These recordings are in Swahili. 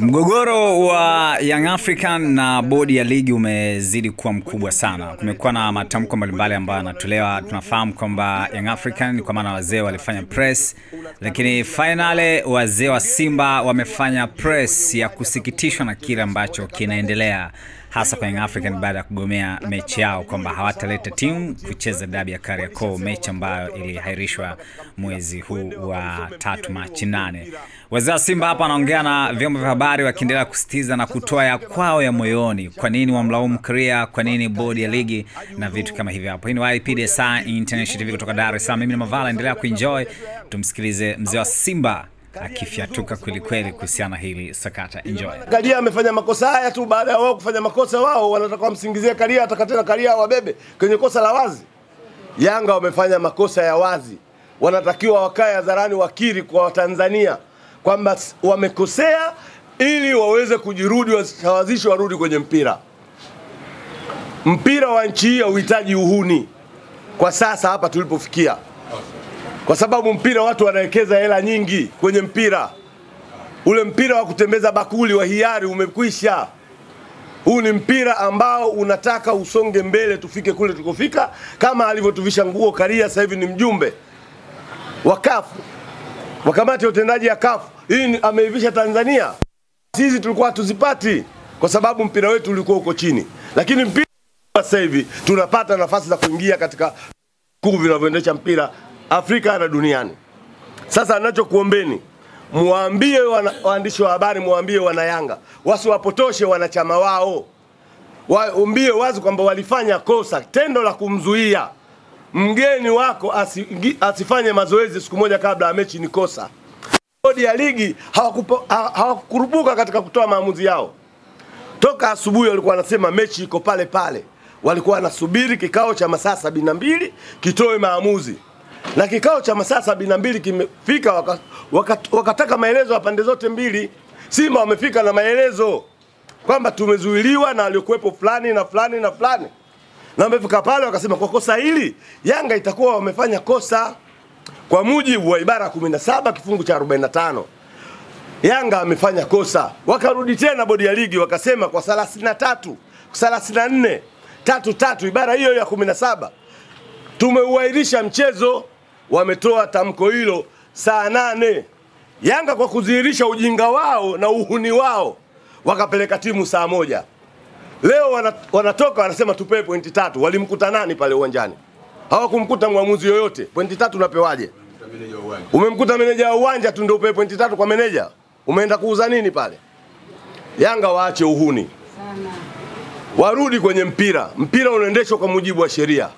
Mgogoro wa Young African na bodi ya ligi umezidi kuwa mkubwa sana. Kumekuwa na matamko mbalimbali ambayo yanatolewa. Tunafahamu kwamba Young African kwa maana wazee walifanya press, lakini finale wazee wa Simba wamefanya press ya kusikitishwa na kile ambacho kinaendelea hasa kwa Young African baada ya kugomea mechi yao kwamba hawataleta timu kucheza dabi ya Kariakoo, mechi ambayo ilihairishwa mwezi huu wa 3 Machi 8. Wazee wa Simba hapa wanaongea na vyombo vya habari wakiendelea kusitiza na kutoa ya kwao ya moyoni. Kwa nini wamlaumu Karia, kwa nini bodi ya ligi na vitu kama hivyo hapo. Hii ni YP Design International TV kutoka Dar es Salaam. Mimi ni Mavala, endelea kuenjoy. Tumsikilize mzee wa Simba akifyatuka kweli kweli kuhusiana hili sakata. Enjoy. Karia amefanya makosa haya tu, baada ya wao kufanya makosa wao wanataka wamsingizie Karia, atakatena Karia wabebe kwenye kosa la wazi. Yanga wamefanya makosa ya wazi. Wanatakiwa wakae hadharani wakiri kwa Watanzania kwamba wamekosea ili waweze kujirudi, wasawazishe, warudi kwenye mpira. Mpira wa nchi hii uhitaji uhuni kwa sasa hapa tulipofikia. Kwa sababu mpira watu wanawekeza hela nyingi kwenye mpira. Ule mpira wa kutembeza bakuli wa hiari umekwisha. Huu ni mpira ambao unataka usonge mbele, tufike kule tukofika, kama alivyotuvisha nguo Karia. Sasa hivi ni mjumbe wa CAF, wa kamati ya utendaji ya CAF. Hii ameivisha Tanzania. Sisi tulikuwa tuzipati kwa sababu mpira wetu ulikuwa uko chini. Lakini mpira sasa hivi tunapata nafasi za kuingia katika vikuu vinavyoendesha mpira Afrika na duniani. Sasa ninachokuombeni, muambie waandishi wa habari, muambie wana Yanga wasiwapotoshe wanachama wao. Waambie wazi kwamba walifanya kosa, tendo la kumzuia mgeni wako asifanye mazoezi siku moja kabla ya mechi ni kosa. Bodi ya ligi hawakurubuka katika kutoa maamuzi yao. Toka asubuhi walikuwa wanasema mechi iko pale pale. Walikuwa wanasubiri kikao cha masaa 72 kitoe maamuzi. Na kikao cha masaa 72 kimefika, wakataka maelezo ya pande zote mbili. Simba wamefika na maelezo kwamba tumezuiliwa na aliokuepo fulani na fulani na fulani. Na wamefika pale wakasema kwa kosa hili Yanga itakuwa wamefanya kosa kwa mujibu wa ibara 17 kifungu cha 45. Yanga amefanya kosa. Wakarudi tena bodi ya ligi wakasema kwa 33, 34, 33 ibara hiyo ya 17 tumeuairisha mchezo. Wametoa tamko hilo saa 8. Yanga kwa kudhihirisha ujinga wao na uhuni wao wakapeleka timu saa 1. Leo wanatoka wanasema tupewe pointi 3. Walimkuta nani pale uwanjani? Hawakumkuta mwamuzi yoyote. Pointi 3 unapewaje? Umemkuta meneja wa uwanja tu ndio upewe pointi 3 kwa meneja? Umeenda kuuza nini pale? Yanga waache uhuni sana. Warudi kwenye mpira. Mpira unaendeshwa kwa mujibu wa sheria.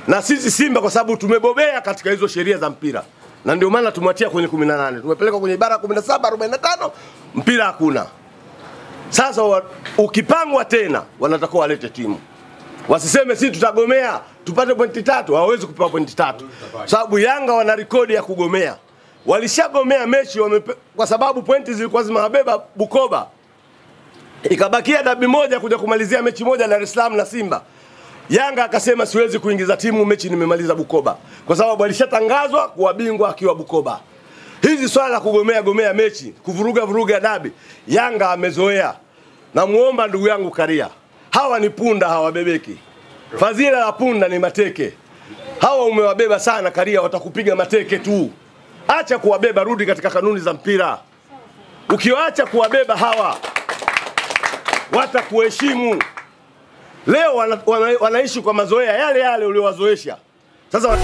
Na sisi Simba kwa sababu tumebobea katika hizo sheria za mpira, na ndio maana tumwatia kwenye 18. Tumepeleka kwenye ibara 17, 45, mpira hakuna. Sasa ukipangwa tena wanatakiwa walete timu. Wasiseme sisi tutagomea tupate pointi 3, hawawezi kupewa pointi 3. Sababu Yanga wana rekodi ya kugomea. Walishagomea mechi kwa sababu pointi zilikuwa zimewabeba Bukoba. Ikabakia dabi moja kuja kumalizia mechi moja Dar es Salaam na Simba. Yanga akasema siwezi kuingiza timu, mechi nimemaliza Bukoba, kwa sababu alishatangazwa kuwa bingwa akiwa Bukoba. Hizi swala la kugomea mechi, kuvuruga dabi, Yanga amezoea. Na muomba ndugu yangu Karia, hawa ni punda, hawabebeki. Fadhila la punda ni mateke. Hawa umewabeba sana Karia, watakupiga mateke tu. Acha kuwabeba, rudi katika kanuni za mpira. Ukiwaacha kuwabeba hawa watakuheshimu. Leo wanaishi kwa mazoea yale yale uliowazoesha. Sasa